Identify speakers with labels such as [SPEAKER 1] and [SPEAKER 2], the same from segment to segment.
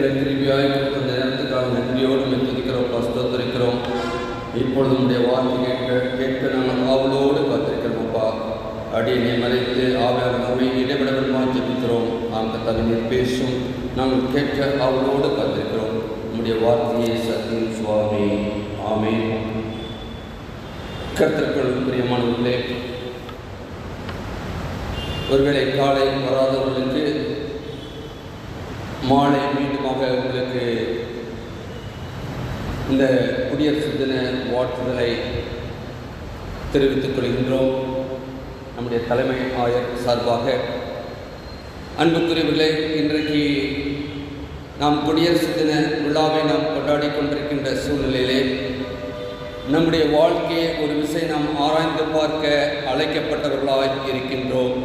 [SPEAKER 1] எங்களை திருப்பியாய் கொடுத்த நேரத்துக்காக நன்றியோடு துதிக்கிறோம், ஸ்தோத்திரிக்கிறோம். இப்பொழுது உடைய வார்த்தை கேட்க நாங்கள் ஆவலோடு காத்திருக்கிறோம். அப்பா, அடியை மறைத்து ஆவியார் நம்மை இடைவிடவிடமாக ஜெபிக்கிறோம். நாங்கள் தகுதியில் பேசும் நாங்கள் கேட்க ஆவலோடு காத்திருக்கிறோம். உம்முடைய வார்த்தையை சத்தியம் சுவாமி. ஆமென். கர்த்தருக்குள் பிரியமானவர்களே, ஒருவேளை காலை வராதவர்களுக்கு மாலை மீண்டுமாக உங்களுக்கு இந்த குடியரசு தின வாழ்த்துதலை தெரிவித்துக் கொள்கின்றோம். நம்முடைய தலைமை ஆயர் சார்பாக அன்புக்குரியவர்களே, இன்றைக்கு நாம் குடியரசு தின விழாவை நாம் கொண்டாடி கொண்டிருக்கின்ற சூழ்நிலையிலே நம்முடைய வாழ்க்கையை ஒரு விசை நாம் ஆராய்ந்து பார்க்க அழைக்கப்பட்டவர்களாக இருக்கின்றோம்.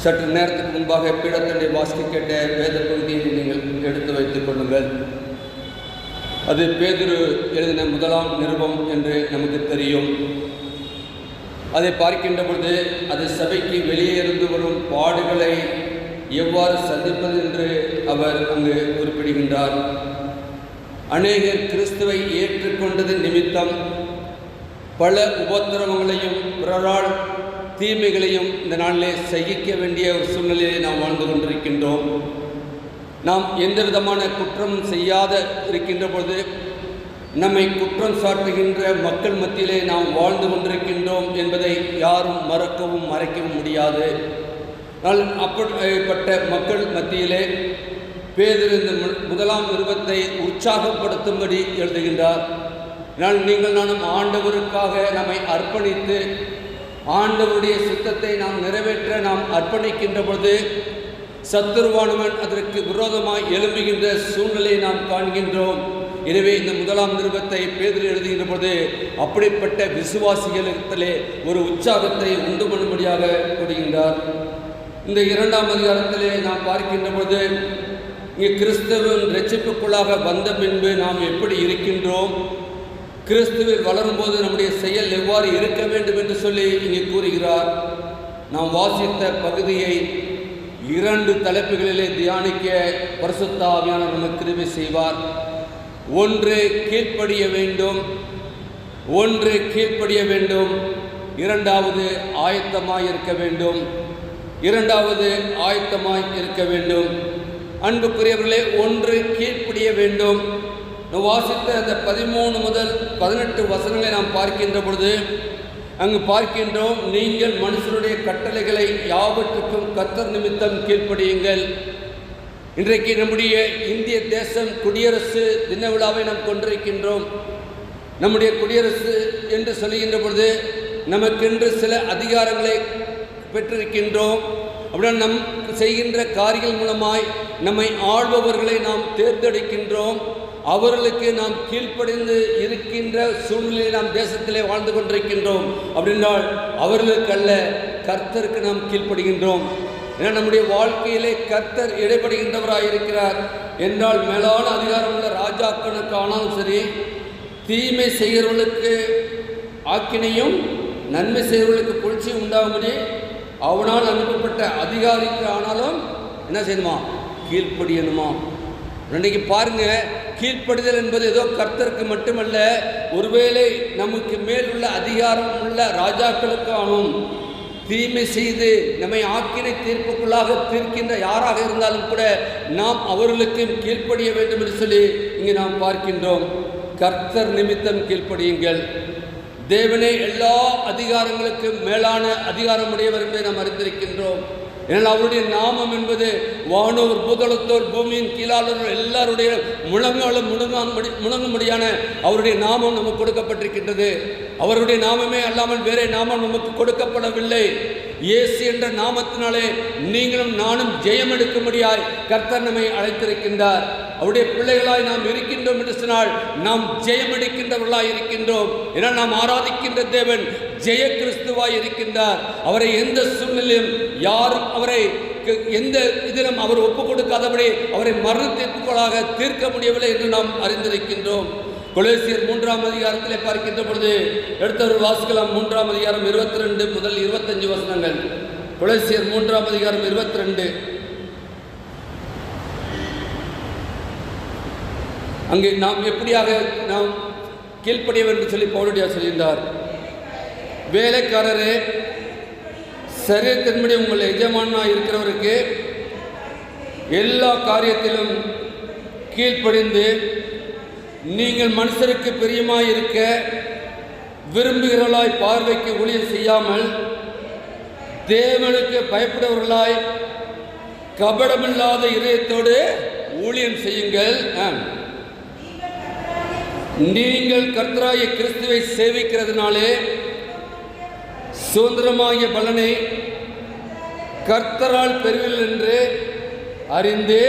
[SPEAKER 1] சற்று நேரத்துக்கு முன்பாக பீடத்தண்டை வாசிக்க கேட்ட வேத பகுதியை நீங்கள் எடுத்து வைத்துக் கொள்ளுங்கள். அது பேதுரு எழுதின முதலாம் நிருபம் என்று நமக்கு தெரியும். அதை பார்க்கின்ற பொழுது அது சபைக்கு வெளியே இருந்து வரும் பாடுகளை எவ்வாறு சந்திப்பது என்று அவர் அங்கு குறிப்பிடுகின்றார். அநேகர் கிறிஸ்துவை ஏற்றுக்கொண்டது நிமித்தம் பல உபத்திரவங்களையும் பிறரால் தீமைகளையும் இந்த நாளிலே சகிக்க வேண்டிய ஒரு சூழ்நிலையை நாம் வாழ்ந்து கொண்டிருக்கின்றோம். நாம் எந்த விதமான குற்றம் செய்யாத இருக்கின்ற பொழுது நம்மை குற்றம் சாட்டுகின்ற மக்கள் மத்தியிலே நாம் வாழ்ந்து கொண்டிருக்கின்றோம் என்பதை யாரும் மறக்கவும் மறைக்கவும் முடியாது. அப்படிப்பட்ட மக்கள் மத்தியிலே பேதுரு இந்த முதலாம் நிருபத்தை உற்சாகப்படுத்தும்படி எழுதுகின்றார். நீங்கள் நானும் ஆண்டவருக்காக நம்மை அர்ப்பணித்து ஆண்டவருடைய சித்தத்தை நாம் நிறைவேற்ற நாம் அர்ப்பணிக்கின்ற பொழுது சத்துருவானவன் அதற்கு விரோதமாய் எழும்புகின்ற சூழ்நிலையை நாம் காண்கின்றோம். எனவே இந்த முதலாம் நிருபத்தை பேதுரு எழுதுகின்ற பொழுது அப்படிப்பட்ட விசுவாசிகளிடத்திலே ஒரு உற்சாகத்தை உண்டு பண்ணும்படியாக கொடுக்கின்றார். இந்த இரண்டாம் அதிகாரத்திலே நாம் பார்க்கின்ற பொழுது இங்கே கிறிஸ்துவின் இரட்சிப்புக்குள்ளாக வந்த பின்பு நாம் எப்படி இருக்கின்றோம், கிறிஸ்துவில் வளரும்போது நம்முடைய செயல் எவ்வாறு இருக்க வேண்டும் என்று சொல்லி இங்கே கூறுகிறார். நாம் வாசித்த பகுதியை 2 தலைப்புகளிலே தியானிக்க பரிசுத்த ஆவியானவர் நமக்கு கிருபை செய்வார். ஒன்று கீழ்ப்படிய வேண்டும், இரண்டாவது ஆயத்தமாய் இருக்க வேண்டும். அன்புக்குரியவர்களே, ஒன்று கீழ்ப்படிய வேண்டும். வாசித்த அந்த 13 முதல் 18 வசனங்களை நாம் பார்க்கின்ற பொழுது அங்கு பார்க்கின்றோம், நீங்கள் மனுஷருடைய கட்டளைகளை யாவற்றுக்கும் கர்த்தர் நிமித்தம் கீழ்ப்படியுங்கள். இன்றைக்கு நம்முடைய இந்திய தேசம் குடியரசு தின விழாவை நாம் கொண்டிருக்கின்றோம். நம்முடைய குடியரசு என்று சொல்லுகின்ற பொழுது நமக்கென்று சில அதிகாரங்களை பெற்றிருக்கின்றோம். அப்படின்னா நம் செய்கின்ற காரியங்கள் மூலமாய் நம்மை ஆள்பவர்களை நாம் தேர்ந்தெடுக்கின்றோம். அவர்களுக்கு நாம் கீழ்ப்படிந்து இருக்கின்ற சூழ்நிலையை நாம் தேசத்திலே வாழ்ந்து கொண்டிருக்கின்றோம். அப்படின்றால் அவர்களுக்கு அல்ல, கர்த்தருக்கு நாம் கீழ்ப்படுகின்றோம். ஏன்னா நம்முடைய வாழ்க்கையிலே கர்த்தர் இடைப்படுகின்றவராக இருக்கிறார் என்றால் மேலான அதிகாரம் உள்ள ராஜாக்களுக்கு ஆனாலும் சரி, தீமை செய்கிறவர்களுக்கு ஆக்கினையும் நன்மை செய்கிறவர்களுக்கு புகழ்ச்சியும் உண்டாகும்படி அவனால் அனுப்பப்பட்ட அதிகாரிக்கு ஆனாலும் என்ன செய்யணுமா, கீழ்ப்படியணுமா. இன்றைக்கு பாருங்க, கீழ்ப்படுதல் என்பது ஏதோ கர்த்தருக்கு மட்டுமல்ல, ஒருவேளை நமக்கு மேல் உள்ள அதிகாரம் உள்ள ராஜாக்களுக்கானும் தீமை செய்து நம்மை ஆக்கினை தீர்ப்புக்குள்ளாக தீர்க்கின்ற யாராக இருந்தாலும் கூட நாம் அவர்களுக்கு கீழ்ப்படிய வேண்டும் என்று சொல்லி இங்கே நாம் பார்க்கின்றோம். கர்த்தர் நிமித்தம் கீழ்ப்படியுங்கள். தேவனே எல்லா அதிகாரங்களுக்கும் மேலான அதிகாரமுடையவர் என்பதை நாம் அறிந்திருக்கின்றோம். ஏனால் அவருடைய நாமம் என்பது வானோர் பூதளத்தோர் பூமியின் கீழாளர்கள் எல்லாருடைய முழங்கும்படியான அவருடைய நாமம் நமக்கு கொடுக்கப்பட்டிருக்கின்றது. அவருடைய நாமமே அல்லாமல் வேறே நாமம் நமக்கு கொடுக்கப்படவில்லை. இயேசு என்ற நாமத்தினாலே நீங்களும் நானும் ஜெயம் எடுக்கும்படியாய் கர்த்தர் நம்மை அழைத்திருக்கின்றார். அவருடைய பிள்ளைகளாய் நாம் இருக்கின்றோம் என்று சொன்னால் நாம் ஜெயம் எடுக்கின்றவர்களாய் இருக்கின்றோம். ஏன்னா நாம் ஆராதிக்கின்ற தேவன் ஜெய கிறிஸ்துவாய் இருக்கின்றார். அவரை எந்த சூழ்நிலையும் யாரும் அவரை எந்த இதிலும் அவர் ஒப்புக் கொடுக்காதபடி அவரை மரணத்திற்குள்ளாக தீர்க்க முடியவில்லை என்று நாம் அறிந்திருக்கின்றோம். கொலோசியர் 3ஆம் அதிகாரத்திலே பார்க்கின்ற பொழுது எடுத்தவர் வாசிக்கலாம். 3ஆம் அதிகாரம் 22 முதல் 25 வசனங்கள். கொலோசியர் 3ஆம் அதிகாரம் 22. அங்கே நாம் எப்படியாக நாம் கீழ்ப்படிய வேண்டும் சொல்லி பவுலடியா சொல்கின்றார். வேலைக்காரரே, சரீரத்தின்படி உங்கள் எஜமானாக இருக்கிறவருக்கு எல்லா காரியத்திலும் கீழ்ப்படிந்து நீங்கள் மனுஷருக்கு பிரியமாய் இருக்க விரும்புகிறவர்களாய் பார்வைக்கு ஊழியம் செய்யாமல் தேவனுக்கு பயப்படுவர்களாய் கபடமில்லாத இதயத்தோடு ஊழியம் செய்யுங்கள். நீங்கள் கர்த்தராகிய கிறிஸ்துவை சேவிக்கிறதுனாலே சுதந்திரமாகிய பலனை கர்த்தரால் பெறுவீர்கள் என்று அறிந்து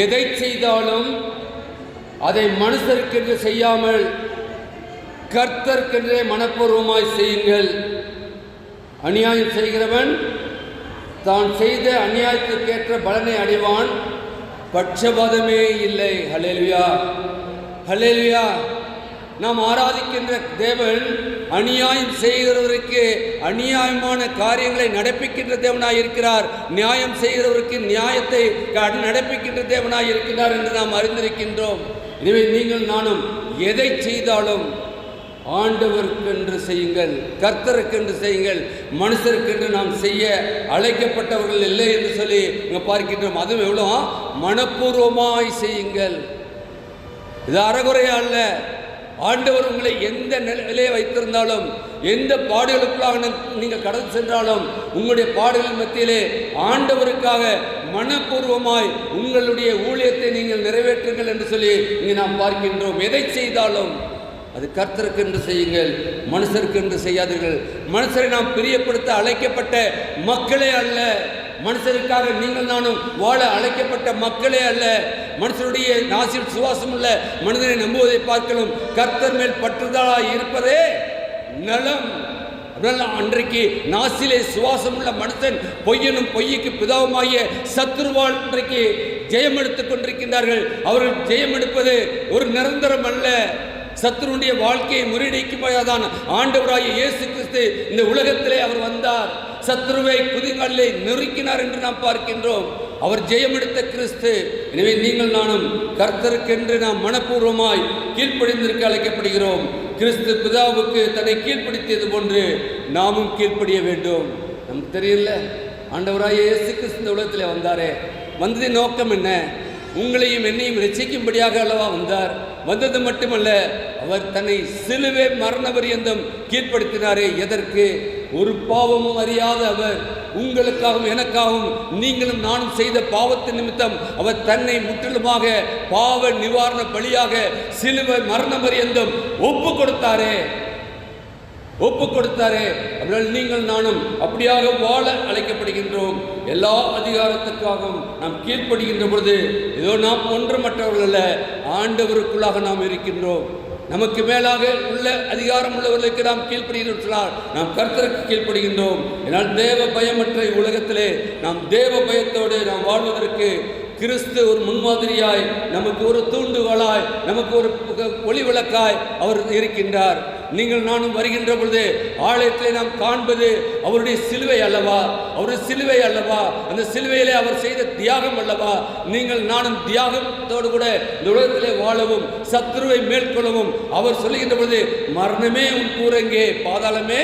[SPEAKER 1] எதை செய்தாலும் அதை மனுஷருக்கென்று செய்யாமல் கர்த்தருக்கென்றே மனப்பூர்வமாய் செய்யுங்கள். அநியாயம் செய்கிறவன் தான் செய்த அநியாயத்திற்கேற்ற பலனை அடைவான், பட்சபாதமே இல்லை. ஹல்லேலூயா, ஹல்லேலூயா. நாம் ஆராதிக்கின்ற தேவன் அநியாயம் செய்கிறவருக்கு அநியாயமான காரியங்களை நடப்பிக்கின்ற தேவனாய் இருக்கிறார். நியாயம் செய்கிறவருக்கு நியாயத்தை நடப்பிக்கின்ற தேவனாய் இருக்கிறார் என்று நாம் அறிந்திருக்கின்றோம். எனவே நீங்கள் நானும் எதை செய்தாலும் ஆண்டவருக்கென்று செய்யுங்கள், கர்த்தருக்கென்று செய்யுங்கள். மனுஷருக்கென்று நாம் செய்ய அழைக்கப்பட்டவர்கள் இல்லை என்று சொல்லி இங்கே பார்க்கின்றோம். அதுவும் எவ்வளோ மனப்பூர்வமாய் செய்யுங்கள். இது அறகுறையா அல்ல. ஆண்டவர் உங்களை எந்த நிலையை வைத்திருந்தாலும், எந்த பாடுகளுக்குள்ளாக நீங்கள் கடந்து சென்றாலும், உங்களுடைய பாடுகளின் மத்தியிலே ஆண்டவருக்காக மனப்பூர்வமாய் உங்களுடைய ஊழியத்தை நீங்கள் நிறைவேற்றுங்கள் என்று சொல்லி இங்கே நாம் பார்க்கின்றோம். எதை செய்தாலும் அது கர்த்தருக்கென்று செய்யுங்கள், மனுஷருக்கென்று செய்யாதீர்கள். மனுஷரை நாம் பிரியப்படுத்த அழைக்கப்பட்ட மக்களே அல்ல. மனுஷருக்காக நீங்கள் நானும் வாழ அழைக்கப்பட்ட மக்களே அல்ல. மனுஷருடைய நாசில் சுவாசம் உள்ள மனிதனை நம்புவதை பார்க்கலாம் கர்த்தர் மேல் பற்றுதலாய் இருப்பதே நலம். அன்றைக்கு நாசிலே சுவாசம் உள்ள மனுஷன் பொய்யனும் பொய்யுக்கு பிதாவுமாகிய சத்துருவால் இன்றைக்கு ஜெயம் எடுத்துக் கொண்டிருக்கின்றார்கள். அவர்கள் ஜெயம் எடுப்பது ஒரு நிரந்தரம் அல்ல. சத்துருடைய வாழ்க்கையை முறியடிக்கும்போதுதான் ஆண்டவராகிய இயேசு கிறிஸ்து இந்த உலகத்திலே அவர் வந்தார். சத்துருவை குதிகாலிலே நெருக்கினார் என்று நாம் பார்க்கின்றோம். அவர் ஜெயமெடுத்த கிறிஸ்து. எனவே நீங்கள் நானும் கர்த்தருக்கென்று நாம் மனப்பூர்வமாய் கீழ்ப்படிந்திருக்க அழைக்கப்படுகிறோம். கிறிஸ்து பிதாவுக்கு தன்னை கீழ்ப்படுத்தியது போன்று நாமும் கீழ்ப்படிய வேண்டும். நமக்கு தெரியல, ஆண்டவராகிய இயேசு கிறிஸ்து இந்த உலகத்திலே வந்தாரே, வந்ததின் நோக்கம் என்ன? உங்களையும் என்னையும் ரட்சிக்கும்படியாக அல்லவா வந்தார். வந்தது மட்டுமல்ல, அவர் தன்னை சிலுவை மரண பரியந்தம் கீழ்ப்படுத்தினாரே. எதற்கு? ஒரு பாவமும் அறியாத அவர் உங்களுக்காகவும் எனக்காகவும் நீங்களும் நானும் செய்த பாவத்தின் நிமித்தம் அவர் தன்னை முற்றிலுமாக பாவ நிவாரண பலியாக சிலுவை மரண பரியந்தம் ஒப்பு கொடுத்தாரே. அப்படினால் நீங்கள் நானும் அப்படியாக வாழ அழைக்கப்படுகின்றோம். எல்லா அதிகாரத்துக்காகவும் நாம் கீழ்ப்படுகின்ற பொழுது ஏதோ நாம் ஒன்றுமற்றவர்கள் அல்ல, ஆண்டவருக்குள்ளாக நாம் இருக்கின்றோம். நமக்கு மேலாக உள்ள அதிகாரம் உள்ளவர்களுக்கு நாம் கீழ்ப்படுகின்றோம். நாம் கர்த்தருக்கு கீழ்ப்படுகின்றோம். ஏனால் தேவ பயமற்ற உலகத்திலே நாம் தேவ பயத்தோடு நாம் வாழ்வதற்கு கிறிஸ்து ஒரு முன்மாதிரியாய், நமக்கு ஒரு தூண்டுகோலாய், நமக்கு ஒரு ஒளி விளக்காய் அவர் இருக்கின்றார். நீங்கள் நானும் வருகின்ற பொழுது ஆலயத்திலே நாம் காண்பது அவருடைய சிலுவை அல்லவா? அவருடைய சிலுவை அல்லவா? அந்த சிலுவையிலே அவர் செய்த தியாகம் அல்லவா? நீங்கள் நானும் தியாகத்தோடு கூட இந்த உலகத்திலே வாழவும் சத்துருவை மேற்கொள்ளவும் அவர் சொல்லுகின்ற பொழுது மரணமே உன் கூரெங்கே, பாதாளமே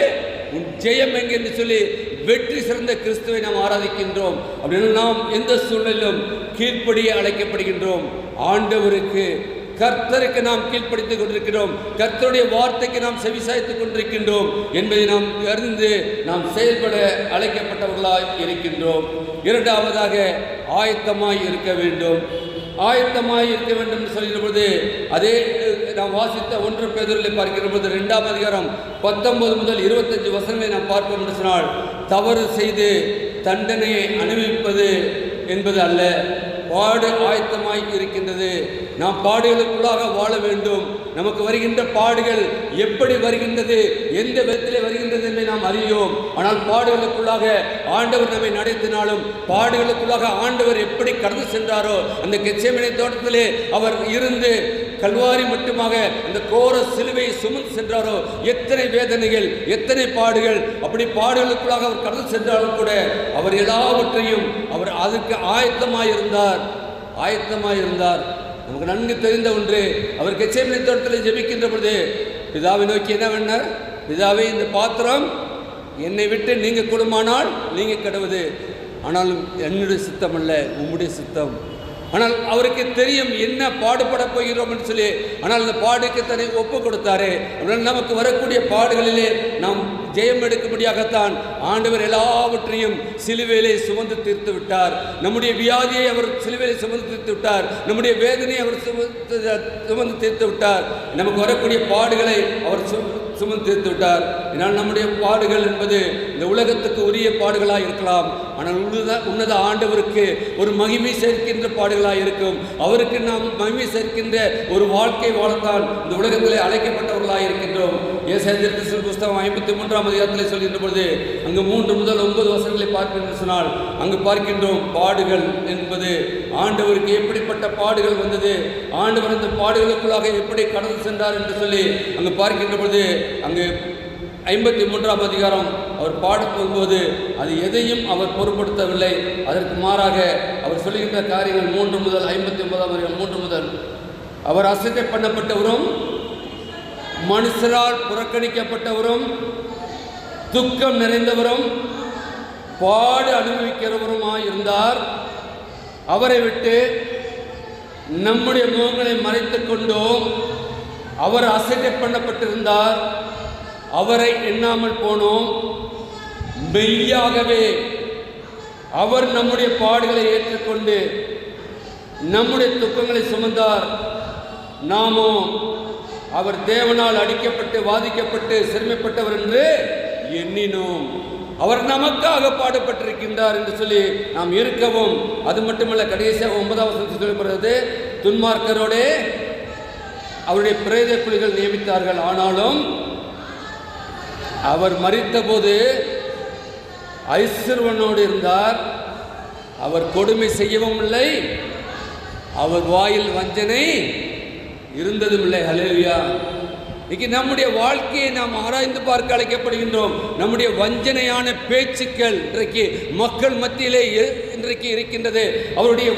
[SPEAKER 1] உன் ஜெயம் எங்கே என்று சொல்லி வெற்றி சிறந்த கிறிஸ்துவை நாம் ஆராதிக்கின்றோம். அப்படின்னு நாம் எந்த சூழ்நிலையிலும் கீழ்ப்படிய அழைக்கப்படுகின்றோம். ஆண்டவருக்கு கர்த்தருக்கு நாம் கீழ்ப்படுத்திக் கொண்டிருக்கிறோம். கர்த்தருடைய வார்த்தைக்கு நாம் செவிசாய்த்துக் கொண்டிருக்கின்றோம் என்பதை நாம் அறிந்து நாம் செயல்பட அழைக்கப்பட்டவர்களாய் இருக்கின்றோம். இரண்டாவதாக ஆயத்தமாய் இருக்க வேண்டும். ஆயத்தமாய் இருக்க வேண்டும் என்று சொல்கிற பொழுது அதே நாம் வாசித்த 1 பேதுருவிலே பார்க்கிற பொழுது 2ஆம் அதிகாரம் 19 முதல் 25 வசனங்களை நாம் பார்ப்போம் என்று சொன்னால், தவறு செய்து தண்டனையை அனுபவிப்பது என்பது அல்ல, பாடு ஆயத்தமாய் இருக்கின்றது. நாம் பாடுகளுக்குள்ளாக வாழ வேண்டும். நமக்கு வருகின்ற பாடுகள் எப்படி வருகின்றது, எந்த விதத்திலே வருகின்றது என்பதை நாம் அறியோம். ஆனால் பாடுகளுக்குள்ளாக ஆண்டவர் நம்மை நடத்தினாலும், பாடுகளுக்குள்ளாக ஆண்டவர் எப்படி கடந்து சென்றாரோ, அந்த கெத்செமனே தோட்டத்திலே அவர் இருந்து கல்வாரி மட்டுமாக அந்த கோர சிலுவையை சுமந்து சென்றாரோ, எத்தனை வேதனைகள், எத்தனை பாடுகள், அப்படி பாடுகளுக்குள்ளாக அவர் கடந்து சென்றாலும் கூட அவர் எல்லாவற்றையும் அவர் அதுக்கு ஆயத்தமாயிருந்தார். நமக்கு நன்கு தெரிந்த ஒன்று. அவர் கெத்செமனே தோட்டத்தில் ஜெபிக்கின்ற பொழுது பிதாவை நோக்கி என்ன வேண்டார்? பிதாவே, இந்த பாத்திரம் என்னை விட்டு நீங்க கூடுமானால் நீங்க கடவுது, ஆனாலும் என்னுடைய சித்தம் அல்ல, உம்முடைய சித்தம். ஆனால் அவருக்கு தெரியும் என்ன பாடுபட போகிறோம் என்று சொல்லி. ஆனால் அந்த பாடுக்கு தன்னை ஒப்பு கொடுத்தாரு. அதனால் நமக்கு வரக்கூடிய பாடுகளிலே நாம் ஜெயம் எடுக்கும்படியாகத்தான் ஆண்டவர் எல்லாவற்றையும் சிலுவையிலே சுமந்து தீர்த்து விட்டார். நம்முடைய வியாதியை அவர் சிலுவையிலே சுமந்து தீர்த்து விட்டார். நம்முடைய வேதனையை அவர் சுமந்து தீர்த்து விட்டார். நமக்கு வரக்கூடிய பாடுகளை அவர் சுமந்து தீர்த்து விட்டார். இதனால் நம்முடைய பாடுகள் என்பது இந்த உலகத்துக்கு உரிய பாடுகளாக இருக்கலாம், ஆனால் உன்னத ஆண்டவருக்கு ஒரு மகிமை சேர்க்கின்ற பாடுகளாக இருக்கும். அவருக்கு நாம் மகிமை சேர்க்கின்ற ஒரு வாழ்க்கை வாழத்தான் இந்த உலகத்திலே அழைக்கப்பட்டவர்களாக இருக்கின்றோம். ஏசாயா தீர்க்கதரிசி புஸ்தகம் 53ஆம் அதிகாரத்தில் சொல்கின்ற பொழுது அங்கு 3 முதல் 9 வசனங்களை பார்க்கின்ற சொன்னால் அங்கு பார்க்கின்றோம் பாடுகள் என்பது ஆண்டவருக்கு எப்படிப்பட்ட பாடுகள் வந்தது, ஆண்டவர் அந்த பாடுகளுக்குள்ளாக எப்படி கடந்து சென்றார் என்று சொல்லி அங்கு பார்க்கின்ற பொழுது அங்கு 53ஆம் அதிகாரம் அவர் பாட போகும்போது அது எதையும் அவர் பொருட்படுத்தவில்லை. அதற்கு மாறாக அவர் சொல்லுகின்ற காரியங்கள் 3 முதல் 59ஆம் அதிகாரம் 3 முதல் அவர் அசட்டை பண்ணப்பட்டவரும் மனுஷரால் புறக்கணிக்கப்பட்டவரும் துக்கம் நிறைந்தவரும் பாடு அனுபவிக்கிறவருமாய் இருந்தார். அவரை விட்டு நம்முடைய முகங்களை மறைத்துக் கொண்டோம். அவர் அசட்டை பண்ணப்பட்டிருந்தார், அவரை எண்ணாமல் போனோம். மெய்யாகவே அவர் நம்முடைய பாடுகளை ஏற்றுக்கொண்டு நம்முடைய துக்கங்களை சுமந்தார். நாமோ அவர் தேவனால் அடிக்கப்பட்டு வாதிக்கப்பட்டு சிறுமைப்பட்டவர் என்று எண்ணினோம். அவர் நமக்காக பாடுபட்டிருக்கின்றார் என்று சொல்லி நாம் இருக்கவும், அது மட்டுமல்ல கடைசியாக 9ஆம் வசனத்தில் சொல்லப்படுகிறது, துன்மார்க்கரோடே அவருடைய பிரேத குழிகள் நியமித்தார்கள், ஆனாலும் அவர் மரித்த போது ஐஸ்வர்வனோடு இருந்தார். அவர் கொடுமை செய்யவும் இல்லை, அவர் வாயில் வஞ்சனை இருந்ததும் இல்லை. ஹல்லேலூயா. இன்னைக்கு நம்முடைய வாழ்க்கையை நாம் ஆராய்ந்து பார்க்க அழைக்கப்படுகின்றோம். நம்முடைய வஞ்சனையான பேச்சுக்கள் இன்றைக்கு மக்கள் மத்தியிலே இன்றைக்கு இருக்கின்றது. அவருடைய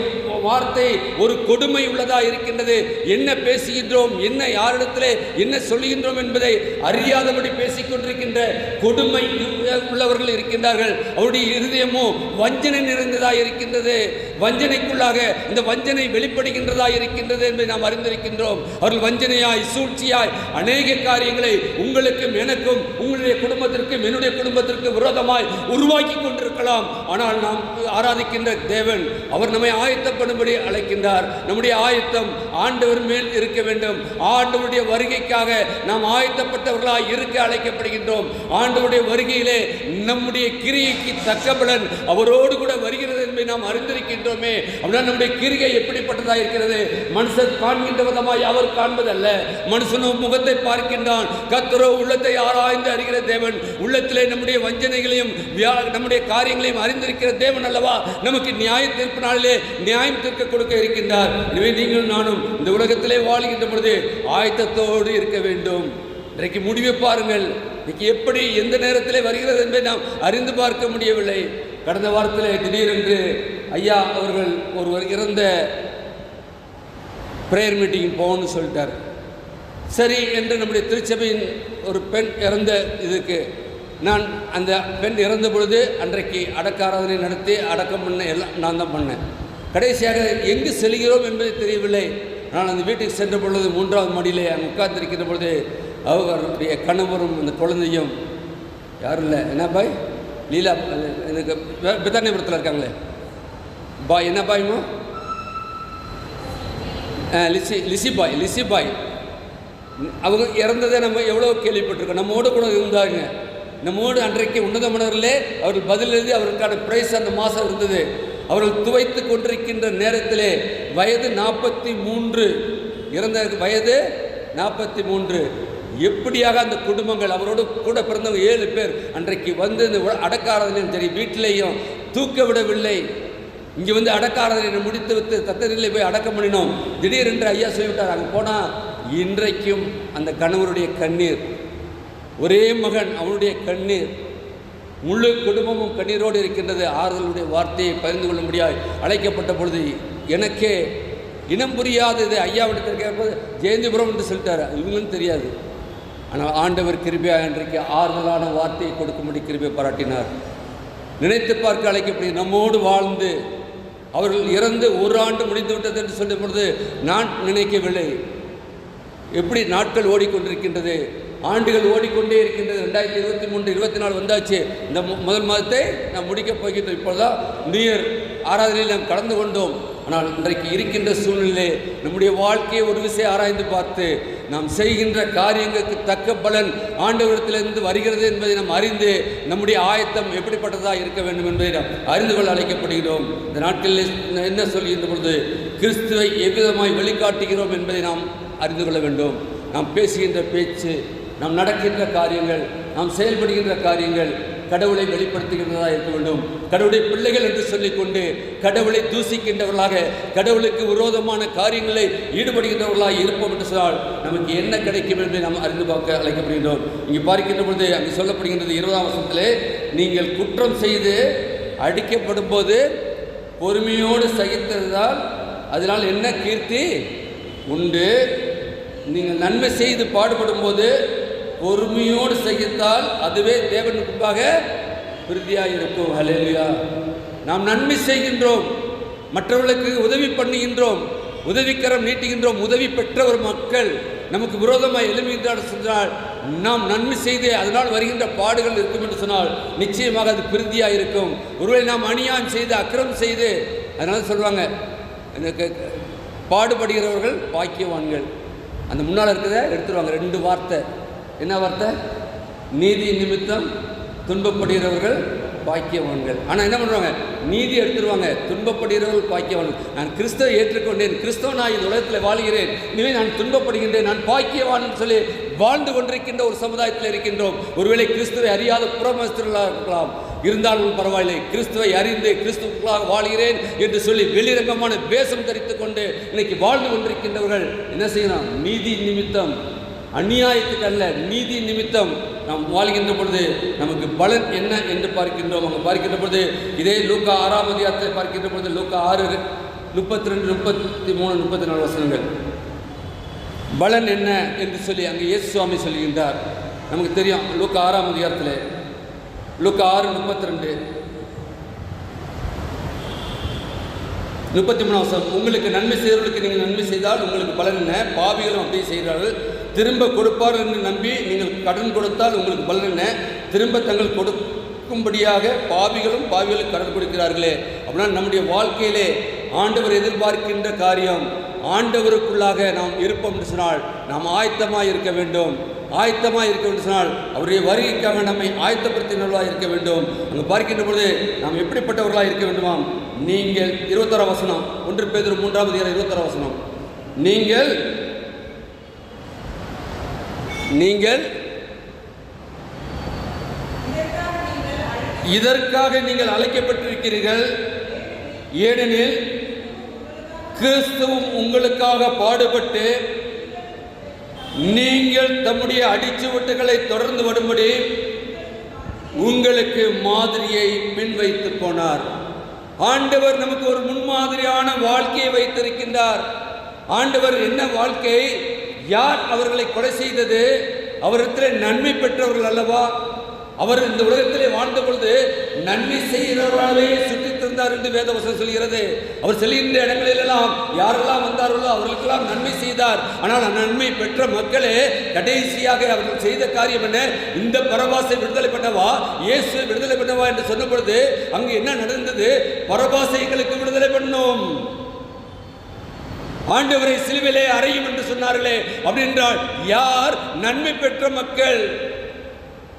[SPEAKER 1] வார்த்தை ஒரு கொடுமை உள்ளதா இருக்கின்றது. என்ன பேசுகின்றோம், என்ன யாரிடத்திலே என்ன சொல்லுகின்றோம் என்பதை அறியாதபடி பேசிக்கொண்டிருக்கின்ற கொடுமை உள்ளவர்கள் இருக்கின்றார்கள். அவருடைய இருதயமோ வஞ்சனை நிறைந்ததா இருக்கின்றது. வஞ்சனைக்குள்ளாக இந்த வஞ்சனை வெளிப்படுகின்றதா இருக்கின்றது என்பதை நாம் அறிந்திருக்கின்றோம். அவர்கள் வஞ்சனையாய் சூழ்ச்சியாய் அநேக காரியங்களை உங்களுக்கும் எனக்கும் உங்களுடைய குடும்பத்திற்கும் என்னுடைய குடும்பத்திற்கு விரோதமாய் உருவாக்கி கொண்டிருக்கலாம். ஆனால் நாம் ஆராதிக்கின்ற தேவன் அவர் நம்மை ஆயத்தப்படும்படி அழைக்கின்றார். நம்முடைய ஆயத்தம் ஆண்டவர் மேல் இருக்க வேண்டும். ஆண்டவருடைய வருகைக்காக நாம் ஆயத்தப்பட்டவர்களாய் இருக்க அழைக்கப்படுகின்றோம். ஆண்டவருடைய வருகையிலே நம்முடைய கிரியைக்கு தக்க பலன் அவரோடு கூட வருகிறது என்பதை நாம் அறிந்திருக்கின்றோமே. அப்படின்னா நம்முடைய கிரியை எப்படிப்பட்டதாக இருக்கிறது? மனுஷன் காண்கின்ற விதமாய் அவர் காண்பதல்ல. மனுஷனும் முகத்தை பார்க்கின்றான், கர்த்தரோ உள்ளத்தை ஆராய்ந்து அறிகிற தேவன். உள்ளத்திலே நம்முடைய வஞ்சனைகளையும் நம்முடைய காரியங்களையும் அறிந்திருக்கிற தேவன் அல்லவா நமக்கு நியாய தீர்ப்பு நாளிலே நியாயம் தீர்க்க கொடுக்க இருக்கின்றார். எனவே நீங்கள் நானும் இந்த உலகத்திலே வாழ்கின்ற பொழுது ஆயத்தத்தோடு இருக்க வேண்டும். இன்றைக்கு முடிவை பாருங்கள். இன்னைக்கு எப்படி எந்த நேரத்திலே வருகிறது என்பதை நாம் அறிந்து பார்க்க முடியவில்லை. கடந்த வாரத்திலே திடீரென்று ஐயா அவர்கள் ஒருவர் இறந்த பிரேயர் மீட்டிங் போகணும்னு சொல்லிட்டார். சரி என்று நம்முடைய திருச்சபையின் ஒரு பெண் இறந்த இதுக்கு நான் அந்த பெண் இறந்த பொழுது அன்றைக்கு அடக்க ஆராதனை நடத்தி அடக்கம் பண்ண எல்லாம் நான் தான் பண்ணேன். கடைசியாக எங்கு செல்கிறோம் என்பது தெரியவில்லை. நான் அந்த வீட்டுக்கு சென்ற பொழுது 3ஆவது மாடியிலே அங்கே உட்கார்ந்திருக்கின்ற பொழுது அவருடைய கணவரும் அந்த குழந்தையும் யாரும் இல்லை. என்ன பாய்? லீலா எனக்கு பித்தானிபுரத்தில் இருக்காங்களே பாய், என்ன பாய்மா? லிசி பாய் அவங்க இறந்ததை நம்ம எவ்வளோ கேள்விப்பட்டிருக்கோம். நம்மோடு கூட இருந்தாங்க. நம்மோடு அன்றைக்கு உன்னதமானவர்களே அவர்கள் பதில் எழுதி அவருக்கான பிரைஸ் அந்த மாதம் இருந்தது. அவர்கள் துவைத்து கொண்டிருக்கின்ற நேரத்திலே வயது 43, இறந்த வயது 43. எப்படியாக அந்த குடும்பங்கள் அவரோடு கூட பிறந்தவங்க 7 பேர் அன்றைக்கு வந்து இந்த அடக்காரதனையும் சரி வீட்டிலேயும் தூக்க விடவில்லை. இங்கே வந்து அடக்காரதனை முடித்து வைத்து தத்தனிலே போய் அடக்கம் பண்ணினோம். திடீரென்று ஐயா சொல்லிவிட்டார். அங்கே போனால் இன்றைக்கும் அந்த கணவருடைய கண்ணீர், ஒரே மகன் அவனுடைய கண்ணீர், முழு குடும்பமும் கண்ணீரோடு இருக்கின்றது. ஆறுதலுடைய வார்த்தையை பகிர்ந்து கொள்ள முடியாது. அழைக்கப்பட்ட பொழுது எனக்கே இனம் புரியாதது. ஐயாவிடத்தில் கேட்பது ஜெயந்திபுரம் என்று சொல்லிட்டாரு, இவங்களும் தெரியாது. ஆனால் ஆண்டவர் கிருபையாக இன்றைக்கு ஆறுதலான வார்த்தையை கொடுக்கும்படி கிருபை பாராட்டினார். நினைத்து பார்க்க அழைக்கப்படி நம்மோடு வாழ்ந்து அவர்கள் இறந்து ஒரு ஆண்டு முடிந்து விட்டது என்று சொல்லும் பொழுது நான் நினைக்கவில்லை. எப்படி நாட்கள் ஓடிக்கொண்டிருக்கின்றது, ஆண்டுகள் ஓடிக்கொண்டே இருக்கின்றது. 2023 24 வந்தாச்சு. இந்த முதல் மாதத்தை நாம் முடிக்கப் போகின்றோம். இப்பொழுதுதான் நியூ இயர் ஆராதனையில் நாம் கலந்து கொண்டோம். ஆனால் இன்றைக்கு இருக்கின்ற சூழ்நிலை நம்முடைய வாழ்க்கையை ஒரு விஷயம் ஆராய்ந்து பார்த்து நாம் செய்கின்ற காரியங்களுக்கு தக்க பலன் ஆண்டவரிடத்திலிருந்து வருகிறது என்பதை நாம் அறிந்து நம்முடைய ஆயத்தம் எப்படிப்பட்டதாக இருக்க வேண்டும் என்பதை நாம் அறிந்து கொள்ள அழைக்கப்படுகிறோம். இந்த நாட்களில் என்ன சொல்கின்ற பொழுது கிறிஸ்துவை எவ்விதமாய் வெளிக்காட்டுகிறோம் என்பதை நாம் அறிந்து கொள்ள வேண்டும். நாம் பேசுகின்ற பேச்சு, நாம் நடக்கின்ற காரியங்கள், நாம் செயல்படுகின்ற காரியங்கள் கடவுளை வெளிப்படுத்துகின்றதாக இருக்க வேண்டும். கடவுளுடைய பிள்ளைகள் என்று சொல்லிக்கொண்டு கடவுளை தூசிக்கின்றவர்களாக, கடவுளுக்கு விரோதமான காரியங்களை ஈடுபடுகின்றவர்களாக இருப்போம் என்று சொன்னால் நமக்கு என்ன கிடைக்கும் என்று நாம் அறிந்து பார்க்க அழைக்கப்படுகின்றோம். இங்கே பார்க்கின்ற பொழுது அங்கே சொல்லப்படுகின்றது 20ஆம் வசனத்திலே, நீங்கள் குற்றம் செய்து அடிக்கப்படும் போது பொறுமையோடு சகித்ததால் அதனால் என்ன கீர்த்தி உண்டு. நீங்கள் நன்மை செய்து பாடுபடும் போது பொறுமையோடு சகித்தால் அதுவே தேவனுக்கு முன்பாக விருத்தியாக இருக்கும். ஹல்லேலூயா. நாம் நன்மை செய்கின்றோம், மற்றவர்களுக்கு உதவி பண்ணுகின்றோம், உதவிக்கரம் நீட்டுகின்றோம். உதவி பெற்ற ஒரு மக்கள் நமக்கு விரோதமாக எழும்புகின்றார் சொன்னால் நாம் நன்மை செய்து அதனால் வருகின்ற பாடுகள் இருக்கும் என்று சொன்னால் நிச்சயமாக அது விருத்தியாக இருக்கும். ஒருவேளை நாம் அநியாயம் செய்து அக்கிரமம் செய்து, அதனால சொல்லுவாங்க பாடுபடுகிறவர்கள் பாக்கியவான்கள். அந்த முன்னால் இருக்கிறத எடுத்துருவாங்க 2 வார்த்தை. என்ன வார்த்தை? நீதி நிமித்தம் துன்பப்படுகிறவர்கள் பாக்கியவான்கள். ஆனால் என்ன பண்ணுவாங்க? நீதி எடுத்துருவாங்க, துன்பப்படுகிறவர்கள் பாக்கியவான்கள். நான் கிறிஸ்தவ ஏற்றுக்கொண்டேன், கிறிஸ்தவ நான் இந்த உலகத்தில் வாழ்கிறேன், இனிமே நான் துன்பப்படுகின்றேன், நான் பாக்கியவான் சொல்லி வாழ்ந்து கொண்டிருக்கின்ற ஒரு சமுதாயத்தில் இருக்கின்றோம். ஒருவேளை கிறிஸ்துவை அறியாத புறமஸ்தர்களாக இருக்கலாம், இருந்தாலும் பரவாயில்லை. கிறிஸ்துவை அறிந்து கிறிஸ்துவுக்குள்ளாக வாழ்கிறேன் என்று சொல்லி வெளிரங்கமான வேஷம் தரித்து கொண்டு இன்னைக்கு வாழ்ந்து கொண்டிருக்கின்றவர்கள் என்ன செய்யலாம்? நீதி நிமித்தம், அநியாயத்துக்கு அல்ல, நீதி நிமித்தம் நாம் வாழ்கின்ற பொழுது நமக்கு பலன் என்ன என்று பார்க்கின்றோம். அங்கே பார்க்கின்ற பொழுது இதே லூக்கா 6ஆம் அதிகாரத்தை பார்க்கின்ற பொழுது லூக்கா 6:32, 33, 34 வசனங்கள் பலன் என்ன என்று சொல்லி அங்கே இயேசு சுவாமி சொல்கின்றார். நமக்கு தெரியும் லூக்கா 6ஆம் அதிகாரத்தில் லூக்கா 6:32, 33 வசனம். உங்களுக்கு நன்மை செய்தவர்களுக்கு நீங்கள் நன்மை செய்தால் உங்களுக்கு பலன் என்ன? பாவிகளும் அப்படியே செய்கிறார்கள். திரும்ப கொடுப்பார் என்று நம்பி நீங்கள் கடன் கொடுத்தால் உங்களுக்கு பலன் என்ன? திரும்ப தங்கள் கொடுக்கும்படியாக பாவிகளுக்கு கடன் கொடுக்கிறார்களே. அப்படின்னா நம்முடைய வாழ்க்கையிலே ஆண்டவர் எதிர்பார்க்கின்ற காரியம், ஆண்டவருக்குள்ளாக நாம் இருப்போம் என்று சொன்னால் நாம் ஆயத்தமாக இருக்க வேண்டும். ஆயத்தமாக இருக்க வேண்டும் சொன்னால் அவருடைய வருகைக்காக நம்மை ஆயத்தப்படுத்தினவர்களாக இருக்க வேண்டும். அங்கே பார்க்கின்ற பொழுது நாம் எப்படிப்பட்டவர்களாக இருக்க வேண்டுமாம்? நீங்கள் 21ஆம் வசனம், 1 பேதுரு 3ஆம் அதிகாரம் 21ஆம் வசனம். நீங்கள் இதற்காக நீங்கள் அழைக்கப்பட்டிருக்கிறீர்கள், ஏனெனில் கிறிஸ்துவும் உங்களுக்காக பாடுபட்டு நீங்கள் தம்முடைய அடிச்சுவட்டுகளை தொடர்ந்து வரும்படி உங்களுக்கு மாதிரியை பின் வைத்து போனார். ஆண்டவர் நமக்கு ஒரு முன்மாதிரியான வாழ்க்கையை வைத்திருக்கின்றார். ஆண்டவர் என்ன வாழ்க்கை? யார் அவர்களை கொலை செய்தது? அவரிடத்தில் நன்மை பெற்றவர்கள் அல்லவா? அவர் இந்த உலகத்திலே வாழ்ந்த பொழுது நன்மை செய்கிறவர்களாகவே சுற்றித் திரிந்தார் என்று வேதவசனம் சொல்கிறது. அவர் செல்கின்ற இடங்களிலெல்லாம் யாரெல்லாம் வந்தார்களோ அவர்களுக்கெல்லாம் நன்மை செய்தார். ஆனால் நன்மை பெற்ற மக்களே கடைசியாக அவர்கள் செய்த காரியம் என்ன? இந்த பரபாசை விடுதலை பண்ணவா, இயேசு விடுதலை பண்ணவா என்று சொன்ன பொழுது அங்கு என்ன நடந்தது? பரபாசைகளுக்கு விடுதலை பண்ணோம், ஆண்டவரை சிலுவிலே அறையும் என்று சொன்னார்களே. அப்படி என்றால் யார்? நன்மை பெற்ற மக்கள்.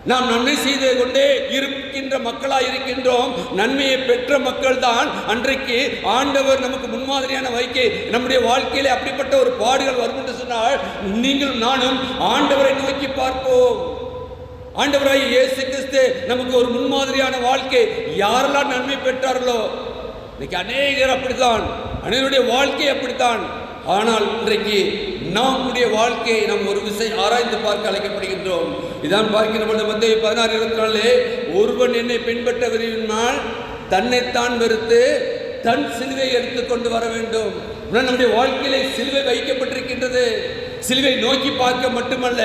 [SPEAKER 1] நாம் நன்மை செய்து கொண்டே இருக்கின்ற மக்களாக இருக்கின்றோம். நன்மையை பெற்ற மக்கள் தான் அன்றைக்கு ஆண்டவர் நமக்கு முன்மாதிரியான வைக்கை. நம்முடைய வாழ்க்கையிலே அப்படிப்பட்ட ஒரு பாடுகள் வரும் என்று சொன்னால் நீங்களும் நானும் ஆண்டவரை நோக்கி பார்ப்போம். ஆண்டவராகிய இயேசு கிறிஸ்து நமக்கு ஒரு முன்மாதிரியான வாழ்க்கை. யாரெல்லாம் நன்மை பெற்றார்களோ, இன்னைக்கு அநேகர் அப்படித்தான், அநேகருடைய வாழ்க்கை அப்படித்தான். ஆனால் இன்றைக்கு நம்முடைய வாழ்க்கையை நாம் ஒரு விஷயம் ஆராய்ந்து பார்க்க அழைக்கப்படுகின்றோம். இதான் பார்க்கின்ற பொழுது மத்தேயு 16:24 ஒருவன் என்னை பின்பற்ற விரும்பினால் தன்னைத்தான் வெறுத்து தன் சிலுவை எடுத்துக்கொண்டு வர வேண்டும். நம்முடைய வாழ்க்கையிலே சிலுவை வைக்கப்பட்டிருக்கின்றது. சிலுவை நோக்கி பார்க்க மட்டுமல்ல,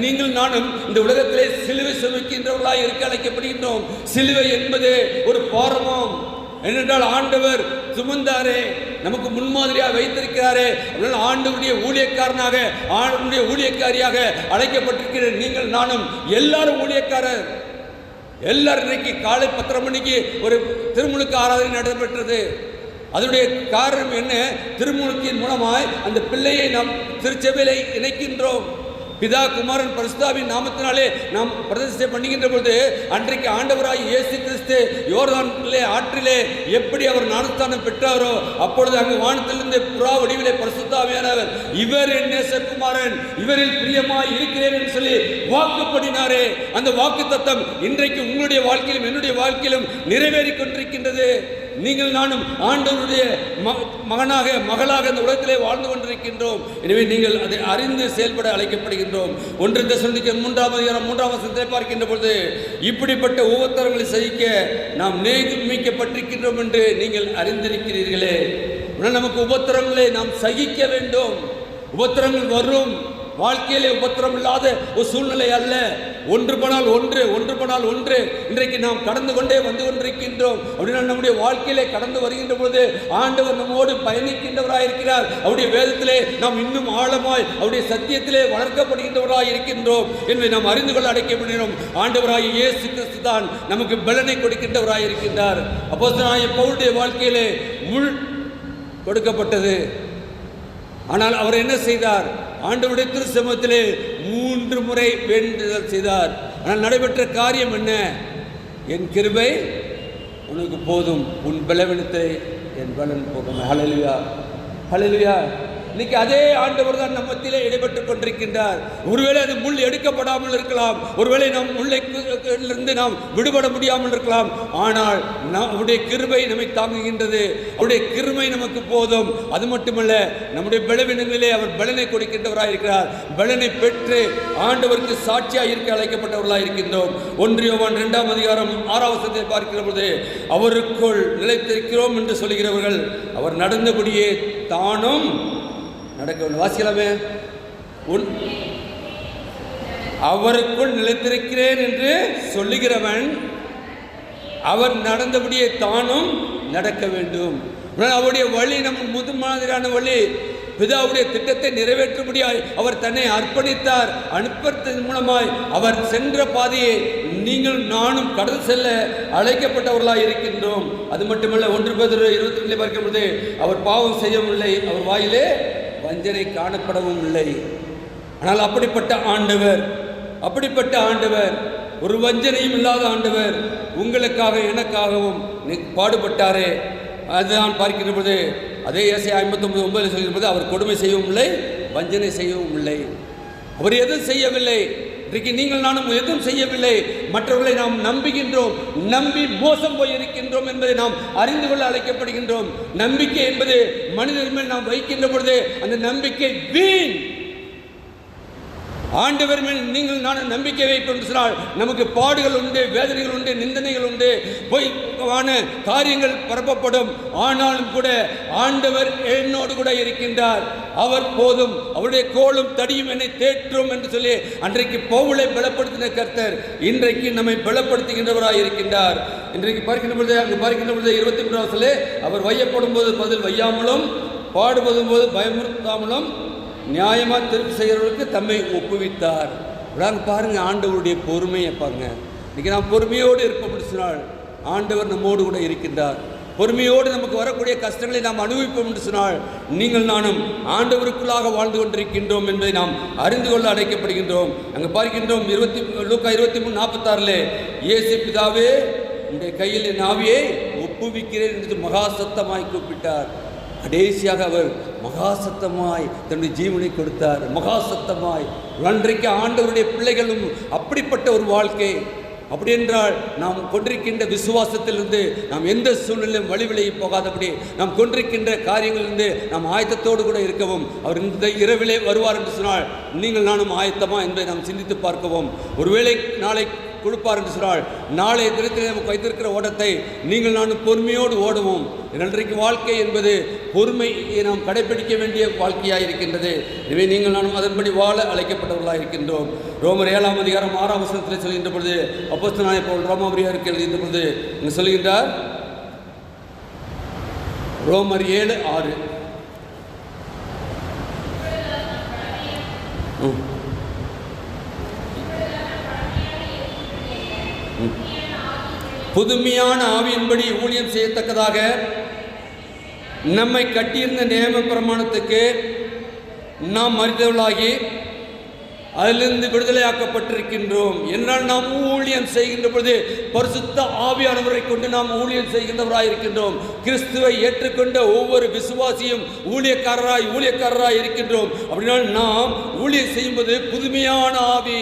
[SPEAKER 1] நீங்கள் நானும் இந்த உலகத்திலே சிலுவை சுமக்கின்றவர்களாய் இருக்க அழைக்கப்படுகின்றோம். சிலுவை என்பது ஒரு பாரமாம். ஏனென்றால் ஆண்டவர் சுமந்தாரே, நமக்கு முன்மாதிரியாக வைத்திருக்கிறாரே. அதனால் ஆண்டவருடைய ஊழியக்காரனாக, ஆண்டவருடைய ஊழியக்காரியாக அழைக்கப்பட்டிருக்கிற நீங்கள் நானும் எல்லாரும் ஊழியக்காரர். எல்லாரும் இன்னைக்கு காலை 10:30 மணிக்கு ஒரு திருமுழுக்கு ஆராதனை நடைபெற்றது. அதனுடைய காரணம் என்ன? திருமுழுக்கின் மூலமாய் அந்த பிள்ளையை நாம் திருச்சபையிலே இணைக்கின்றோம். பிதா, குமாரன், பரிசுத்தாவின் நாமத்தினாலே நாம் பிரதிஷ்டை பண்ணுகின்ற பொழுது, அன்றைக்கு ஆண்டவராய் இயேசு கிறிஸ்து யோர்தானிலே ஆற்றிலே எப்படி அவர் ஞானஸ்தானம் பெற்றாரோ, அப்பொழுது அங்கு வானத்திலிருந்து புறா வடிவிலே பரிசுத்தாவியானவர், இவர் என் நேசகுமாரன், இவரில் பிரியமாய் இருக்கிறேன் என்று சொல்லி வாக்குப்படினாரே. அந்த வாக்கு தத்தம் இன்றைக்கு உங்களுடைய வாழ்க்கையிலும் என்னுடைய வாழ்க்கையிலும் நிறைவேறிக் கொண்டிருக்கின்றது. நீங்கள் நானும் ஆண்டவருடைய மகனாக, மகளாக இந்த உலகத்திலே வாழ்ந்து கொண்டிருக்கின்றோம். எனவே நீங்கள் அதை அறிந்து செயல்பட அழைக்கப்படுகின்றோம். 1 தெசலோனிக்கேயர் 3:3 வசனத்தை பார்க்கின்ற பொழுது, இப்படிப்பட்ட உபத்திரங்களை சகிக்க நாம் நியமிக்கப்பட்டிருக்கின்றோம் என்று நீங்கள் அறிந்திருக்கிறீர்களே. நமக்கு உபத்திரங்களை நாம் சகிக்க வேண்டும். உபத்திரங்கள் வரும். வாழ்க்கையிலே உபத்திரம் இல்லாத ஒரு சூழ்நிலை அல்ல. ஒன்று பனால் ஒன்று இன்றைக்கு நாம் கடந்து கொண்டே வந்து கொண்டிருக்கின்றோம். அப்படின்னா நம்முடைய வாழ்க்கையிலே கடந்து வருகின்ற பொழுது ஆண்டவர் நம்மோடு பயணிக்கின்றவராயிருக்கிறார். அவருடைய வேதத்திலே நாம் இன்னும் ஆழமாய் அவருடைய சத்தியத்திலே வளர்க்கப்படுகின்றவராய் இருக்கின்றோம் என்பதை நாம் அறிந்து கொள்ள அழைக்கப்படுகிறோம். ஆண்டவராய் இயேசு கிறிஸ்து தான் நமக்கு பலனை கொடுக்கின்றவராய் இருக்கின்றார். அப்போஸ்தலனாகிய பவுலுடைய வாழ்க்கையிலே முள் கொடுக்கப்பட்டது. ஆனால் அவர் என்ன செய்தார்? ஆண்டவருடைய திருச்சமூகத்திலே 3 முறை வேண்டுதல் செய்தார். ஆனால் நடைபெற்ற காரியம் என்ன? என் கிருபை உனக்கு போதும், உன் பலவீனத்தை என் பலன் போகும். ஹல்லேலூயா, ஹல்லேலூயா. இன்னைக்கு அதே ஆண்டவர் தான் நம்ம மத்தியிலே இடைப்பட்டுக் கொண்டிருக்கின்றார். ஒருவேளை அது முள் எடுக்கப்படாமல் இருக்கலாம், ஒருவேளை நாம் முள்ளிலிருந்து நாம் விடுபட முடியாமல் இருக்கலாம். ஆனால் அவருடைய கிருபை நம்மை தாங்குகின்றது. அவருடைய கிருபை நமக்கு போதும். அது மட்டுமல்ல, நம்முடைய பலவீனங்களிலே அவர் பலனை கொடுக்கின்றவராக இருக்கிறார். பலனை பெற்று ஆண்டவருக்கு சாட்சியாக இருக்க அழைக்கப்பட்டவர்களாக இருக்கின்றோம். 1 யோவான் 2:6 வசனத்தை பார்க்கிற பொழுது, அவருக்குள் நிலைத்திருக்கிறோம் என்று சொல்கிறவர்கள் அவர் நடந்தபடியே தானும் நடக்க வேண்டும். வாசிக்கலாமே. அவருக்குள் நிலைத்திருக்கிறேன் என்று சொல்லுகிறவன் அவர் நடந்தபடியே தானும் நடக்க வேண்டும். அவருடைய வழி நம் மாதிரியான வழி. பிதாவுடைய திட்டத்தை நிறைவேற்றும்படியாய் அவர் தன்னை அர்ப்பணித்தார். அனுப்பத்தின் மூலமாய் அவர் சென்ற பாதையை நீங்கள் நானும் கடந்து செல்ல அழைக்கப்பட்டவர்களாக இருக்கின்றோம். அது மட்டுமல்ல, 1 பேதுரு 22 பார்க்கும்போது, அவர் பாவம் செய்யவும் இல்லை, அவர் வாயிலே வஞ்சனை காணப்படவும் இல்லை. ஆனால் அப்படிப்பட்ட ஆண்டவர், ஒரு வஞ்சனையும் இல்லாத ஆண்டவர் உங்களுக்காக எனக்காகவும் பாடுபட்டாரே. அதுதான் பார்க்கின்ற பொழுது அதே ஏசாயா 59:9 சொல்கிற போது, அவர் கொடுமை செய்யவும் இல்லை, வஞ்சனை செய்யவும் இல்லை. அவர் எதுவும் செய்யவில்லை. இன்றைக்கு நீங்கள் நானும் எதுவும் செய்யவில்லை. மற்றவர்களை நாம் நம்புகின்றோம், நம்பி மோசம் போய் இருக்கின்றோம் என்பதை நாம் அறிந்து கொள்ள அழைக்கப்படுகின்றோம். நம்பிக்கை என்பது மனிதர் மேல் நாம் வைக்கின்ற பொழுது அந்த நம்பிக்கை வீண். ஆண்டவர் மேல் நீங்கள் நானும் நம்பிக்கை வைப்போம் சொன்னால் நமக்கு பாடுகள் உண்டு, வேதனைகள் உண்டு, நிந்தனைகள் உண்டு, பொய்யான காரியங்கள் பரப்பப்படும். ஆனாலும் கூட ஆண்டவர் என்னோடு கூட இருக்கின்றார். அவர் போதும், அவருடைய கோலும் தடியும் என்னை தேற்றும் என்று சொல்லி அன்றைக்கு பவுலை பலப்படுத்தின கர்த்தர் இன்றைக்கு நம்மை பலப்படுத்துகின்றவராக இருக்கின்றார். இன்றைக்கு பார்க்கின்ற பொழுது, அங்கு பார்க்கின்ற பொழுது 23 அவர் வையப்படும் போது பதில் வையாமலும், பாடுபடும் போது பயமுறுத்தாமலும் நியாயமாக திருப்பி செய்கிறவர்களுக்கு தம்மை ஒப்புவித்தார். பாருங்கள் ஆண்டவருடைய பொறுமையை பாருங்கள். இன்றைக்கி நாம் பொறுமையோடு இருப்போம் சொன்னால் ஆண்டவர் நம்மோடு கூட இருக்கின்றார். பொறுமையோடு நமக்கு வரக்கூடிய கஷ்டங்களை நாம் அனுபவிப்போம் என்று சொன்னால் நீங்கள் நானும் ஆண்டவருக்குள்ளாக வாழ்ந்து கொண்டிருக்கின்றோம் என்பதை நாம் அறிந்து கொள்ள அழைக்கப்படுகின்றோம். அங்கே பார்க்கின்றோம் லூக்கா 23:46 இயேசு, பிதாவே உடைய கையில் என் ஆவியை ஒப்புவிக்கிறேன் என்று மகா சத்தமாய் கூப்பிட்டார். கடைசியாக அவர் மகா சத்தமாய் தன்னுடைய ஜீவனை கொடுத்தார். மகா சத்தமாய். அன்றைக்கு ஆண்டவருடைய பிள்ளைகளும் அப்படிப்பட்ட ஒரு வாழ்க்கை. அப்படி என்றால் நாம் கொண்டிருக்கின்ற விசுவாசத்திலிருந்து நாம் எந்த சூழ்நிலையும் வழிவிலகி போகாதபடி நாம் கொண்டிருக்கின்ற காரியங்களிலிருந்து நாம் ஆயத்தத்தோடு கூட இருக்கவும், அவர் இந்த இரவிலே வருவார் என்று சொன்னால் நீங்கள் நானும் ஆயத்தமா என்பதை நாம் சிந்தித்து பார்க்கவும். ஒருவேளை நாளை கொடுப்பார் என்று சொன்னால் நாளைய தினத்தில் நமக்கு வைத்திருக்கிற ஓட்டத்தை நீங்கள் நானும் பொறுமையோடு ஓடுவோம். இன்றைக்கு வாழ்க்கை என்பது பொறுமையை நாம் கடைபிடிக்க வேண்டிய வாழ்க்கையாக இருக்கின்றது. எனவே நீங்கள் நானும் அதன்படி வாழ அழைக்கப்பட்டவர்களாக இருக்கின்றோம். ரோமர் 7ஆம் அதிகாரம் 6ஆம் வசனத்தில் சொல்கின்ற பொழுது அப்போஸ்தலனாகிய பவுல் ரோமாபுரியருக்கு எழுதுகின்ற பொழுது இங்கு சொல்கின்றார், ரோமர் 7:6, புதுமையான ஆவியின்படி ஊழியம் செய்யத்தக்கதாக நம்மை கட்டியிருந்த நியம பிரமாணத்துக்கு நாம் மறித்தவர்களாகி அதிலிருந்து விடுதலையாக்கப்பட்டிருக்கின்றோம். என்றால் நாம் ஊழியம் செய்கின்ற பொழுது பரிசுத்த ஆவியானவரை கொண்டு நாம் ஊழியம் செய்கின்றவராய் இருக்கின்றோம். கிறிஸ்துவை ஏற்றுக்கொண்ட ஒவ்வொரு விசுவாசியும் ஊழியக்காரராய் இருக்கின்றோம். அப்படினால் நாம் ஊழியம் செய்யும்போது புதுமையான ஆவி,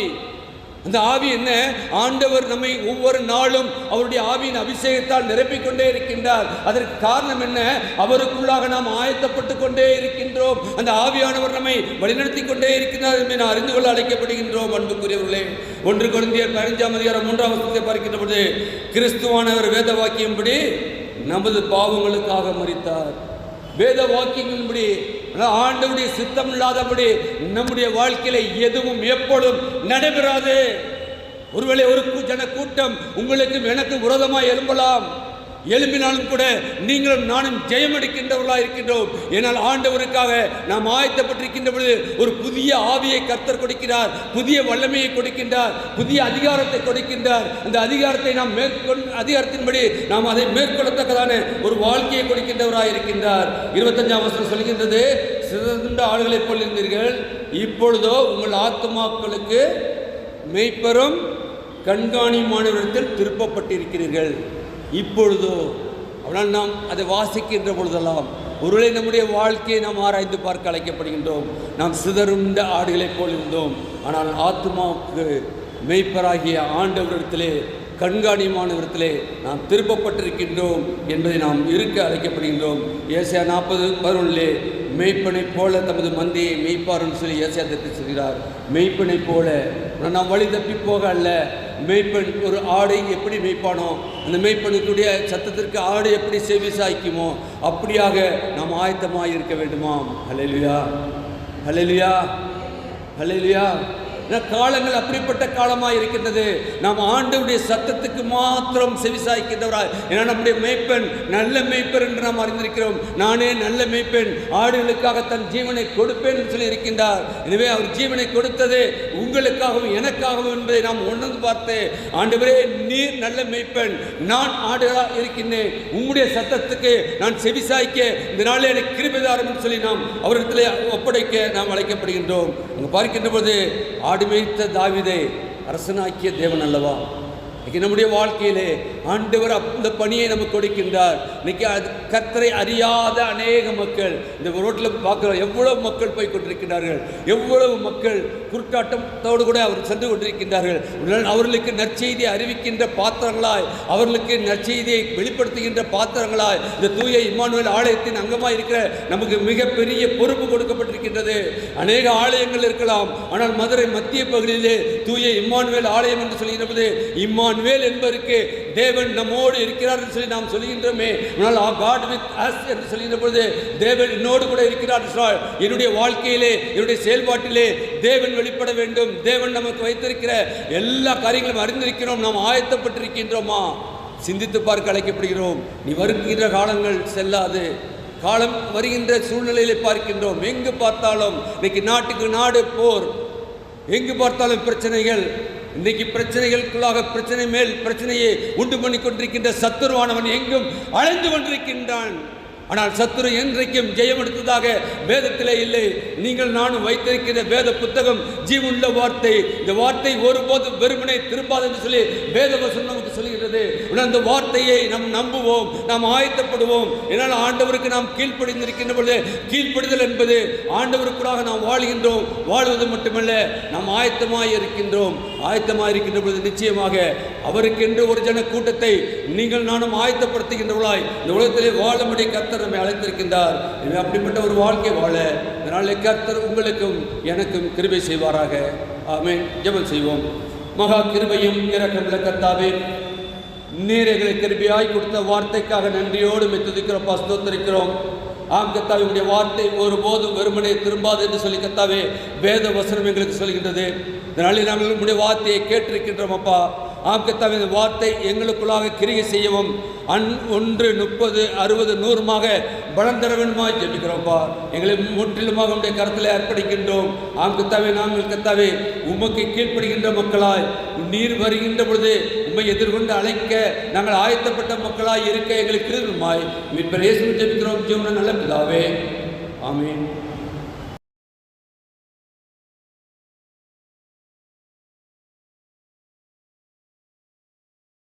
[SPEAKER 1] அந்த ஆவி என்ன? ஆண்டவர் நம்மை ஒவ்வொரு நாளும் அவருடைய ஆவியின் அபிஷேகத்தால் நிரப்பிக்கொண்டே இருக்கின்றார். அதற்கு காரணம் என்ன? அவருக்குள்ளாக நாம் ஆயத்தப்பட்டு கொண்டே இருக்கின்றோம். அந்த ஆவியானவர் நம்மை வழிநடத்தி கொண்டே இருக்கின்றார் என்று நான் அறிந்து கொள்ள அழைக்கப்படுகின்றோம். அன்புக்குரியவர்களே, 1 கொரிந்தியர் 15ஆம் அதிகாரம் 3ஆம் வசனத்தை பார்க்கின்ற பொழுது கிறிஸ்துவானவர் வேத வாக்கியம்படி நமது பாவங்களுக்காக மரித்தார். வேத வாக்கியங்களின்படி, ஆண்டவருடைய சித்தம் இல்லாதபடி நம்முடைய வாழ்க்கையில எதுவும் எப்பொழுதும் நடைபெறாது. ஒருவேளை ஒரு ஜன கூட்டம் உங்களுக்கும் எனக்கு விரோதமாக எழும்பினாலும் கூட நீங்களும் நானும் ஜெயமடிக்கின்றவர்களாக இருக்கின்றோம். ஏனால் ஆண்டவருக்காக நாம் ஆயத்தப்பட்டிருக்கின்ற பொழுது ஒரு புதிய ஆவியை கர்த்தர் கொடுக்கிறார், புதிய வல்லமையை கொடுக்கின்றார், புதிய அதிகாரத்தை கொடுக்கின்றார். அந்த அதிகாரத்தை நாம் அதிகாரத்தின்படி நாம் அதை மேற்கொள்ளத்தக்கதான ஒரு வாழ்க்கையை கொடுக்கின்றவராக இருக்கின்றார். 25ஆம் வசனம் சொல்கின்றது, சிறந்த ஆளுகளைப் போல் இருந்தீர்கள், இப்பொழுதோ உங்கள் ஆத்துமாக்களுக்கு மெய்ப்பெரும் கண்காணிமானவரிடத்தில் திருப்பப்பட்டிருக்கிறீர்கள். இப்பொழுதோ, ஆனால் நாம் அதை வாசிக்கின்ற பொழுதெல்லாம் ஒருவேளை நம்முடைய வாழ்க்கையை நாம் ஆராய்ந்து பார்க்க அழைக்கப்படுகின்றோம். நாம் சிதறுண்ட ஆடுகளைப் போல் இருந்தோம். ஆனால் ஆத்துமாவுக்கு மெய்ப்பராகிய ஆண்டவரிடத்திலே, கண்காணிமானவரிடத்திலே நாம் திருப்பப்பட்டிருக்கின்றோம் என்பதை நாம் இருக்க அழைக்கப்படுகின்றோம். ஏசாயா 40:11 மெய்ப்பனை போல தமது மந்தையை மெய்ப்பாருன்னு சொல்லி ஏசாயா சொல்கிறார். மெய்ப்பனை போல நாம் வழி தப்பி போக அல்ல. மெய்ப்பன் ஒரு ஆடை எப்படி மெய்ப்பானோ, அந்த மெய்ப்பனுக்குடைய சத்தத்திற்கு ஆடு எப்படி செவி சாய்க்குமோ அப்படியாக நாம் ஆயத்தமாக இருக்க வேண்டுமாம். ஹல்லேலூயா, ஹல்லேலூயா, ஹல்லேலூயா. காலங்கள் அப்படிப்பட்ட காலமாக இருக்கின்றது. நாம் ஆண்டவருடைய சத்தத்துக்கு மாத்திரம் செவிசாய்க்கின்றவராய். ஏன்னா நம்முடைய மெய்ப்பெண் நல்ல மெய்ப்பெண் என்று நாம் அறிந்திருக்கிறோம். நானே நல்ல மெய்ப்பெண், ஆடுகளுக்காக தன் ஜீவனை கொடுப்பேன் என்று சொல்லி இருக்கின்றார். எனவே அவர் ஜீவனை கொடுத்தது உங்களுக்காகவும் எனக்காகவும் என்பதை நாம் உணர்ந்து பார்த்து, ஆண்டவரே நீர் நல்ல மெய்ப்பெண், நான் ஆடுகளாக இருக்கின்றேன், உம்முடைய சத்தத்துக்கு நான் செவிசாய்க்க இந்த நாளில் எனக்கு கிருபை தாரும் என்று சொல்லி நாம் அவரிடத்திலே ஒப்படைக்க நாம் அழைக்கப்படுகின்றோம். அங்கு பார்க்கின்ற போது ஆடு மேய்த்த தாவீதை அரசனாக்கிய தேவன் அல்லவா? இன்னைக்கு நம்முடைய வாழ்க்கையிலே ஆண்டவர் அந்த பணியை நமக்கு கொடுக்கின்றார். இன்னைக்கு கர்த்தரை அறியாத அநேக மக்கள் இந்த ரோட்டில் பார்க்கிறோம். எவ்வளவு மக்கள் போய் கொண்டிருக்கின்றார்கள், எவ்வளவு மக்கள் குருட்டாட்டத்தோடு கூட அவர் சென்று கொண்டிருக்கின்றார்கள். அவர்களுக்கு நற்செய்தியை அறிவிக்கின்ற பாத்திரங்களாய், அவர்களுக்கு நற்செய்தியை வெளிப்படுத்துகின்ற பாத்திரங்களாய் இந்த தூய இம்மானுவேல் ஆலயத்தின் அங்கமாக இருக்கிற நமக்கு மிகப்பெரிய பொறுப்பு கொடுக்கப்பட்டிருக்கின்றது. அநேக ஆலயங்கள் இருக்கலாம், ஆனால் மதுரை மத்திய பகுதியிலே தூய இம்மானுவேல் ஆலயம் என்று சொல்கின்றது. இம்மானுவேல் என்பதற்கு தேவன் நம்மோடு இருக்கிறார் என்று சொல்லி நாம் சொல்கின்றோமே. ஆனால் God with us என்று சொல்கின்ற பொழுது தேவன் என்னோடு கூட இருக்கிறார் என்றால் என்னுடைய வாழ்க்கையிலே, என்னுடைய செயல்பாட்டிலே தேவன் வெளிப்பட வேண்டும். தேவன் நமக்கு வைத்திருக்கிற எல்லா காரியங்களும் அறிந்திருக்கிறோம். நாம் ஆயத்தப்பட்டிருக்கின்றோமா? சிந்தித்து பார்க்க அழைக்கப்படுகிறோம். நீ வருகின்ற காலங்கள் செல்லாது. காலம் வருகின்ற சூழ்நிலையிலே பார்க்கின்றோம். எங்கு பார்த்தாலும் இன்னைக்கு நாட்டுக்கு நாடு போர், எங்கு பார்த்தாலும் பிரச்சனைகள். இன்றைக்கு பிரச்சனைகளுக்குள்ளாக பிரச்சனை மேல் பிரச்சனையை உண்டு பண்ணி கொண்டிருக்கின்ற சத்துருவானவன் எங்கும் அலைந்து கொண்டிருக்கின்றான். ஆனால் சத்துரு என்றைக்கும் ஜெயம் எடுத்ததாக வேதத்திலே இல்லை. நீங்கள் நானும் வைத்திருக்கிற வேத புத்தகம் ஜீவனுள்ள வார்த்தை. இந்த வார்த்தை ஒருபோதும் வெறுமனே திரும்பாது என்று சொல்லி வேத வசனம் நமக்கு சொல்கிறது. அந்த வார்த்தையை நாம் நம்புவோம், நாம் ஆயத்தப்படுவோம். என்னால் ஆண்டவருக்கு நாம் கீழ்ப்படிந்திருக்கின்ற பொழுது, கீழ்ப்படிதல் என்பது ஆண்டவருக்குள்ளாக நாம் வாழ்கின்றோம். வாழ்வது மட்டுமல்ல, நாம் ஆயத்தமாக இருக்கின்றோம். ஆயத்தமாக இருக்கின்ற பொழுது நிச்சயமாக அவருக்கென்று ஒரு ஜன கூட்டத்தை நீங்கள் நானும் ஆயத்தப்படுத்துகின்றவர்களாய் இந்த உலகத்திலே வாழும்படி கர்த்தர் நம்மை அழைத்திருக்கின்றார். எனவே அப்படிப்பட்ட ஒரு வாழ்க்கை வாழ இதனாலே கர்த்தர் உங்களுக்கும் எனக்கும் கிருபை செய்வாராக. ஆமென். ஜெபம் செய்வோம். மகா கிருபையும் இரக்கமுள்ள கர்த்தாவே, நீர் எங்களுக்கு கிருபையாய் கொடுத்த வார்த்தைக்காக நன்றியோடு துதிக்கிறோம், ஸ்தோத்திரிக்கிறோம். ஆம் கர்த்தாவே, உங்களுடைய வார்த்தை ஒருபோதும் வெறுமனே திரும்பாது என்று சொல்லி கர்த்தாவே வேத வசனம் எங்களுக்கு சொல்கின்றது. இதனாலே நாங்கள் உங்களுடைய வார்த்தையை கேட்டிருக்கின்றோம் அப்பா. ஆம் கர்த்தாவே, இந்த வார்த்தை எங்களுக்குள்ளாக கிரியை செய்யவும் 1, 30, 60, 100 பலம் தர வேண்டுமாய் ஜெபிக்கிறோம்ப்பா. எங்களை முற்றிலுமாக உடைய கருத்தில் அர்ப்பணிக்கின்றோம். ஆம் கர்த்தாவே, நாங்கள் கர்த்தாவே உமக்கு கீழ்ப்படுகின்ற மக்களாய் நீர் வருகின்ற பொழுது உம்மை எதிர்கொண்டு அழைக்க நாங்கள் ஆயத்தப்பட்ட மக்களாய் இருக்க எங்களுக்கு கிருபையாய் மீட்பர் இயேசுவை ஜெபிக்கிறோம் ஜீவன நல்ல பிதாவே, ஆமென்.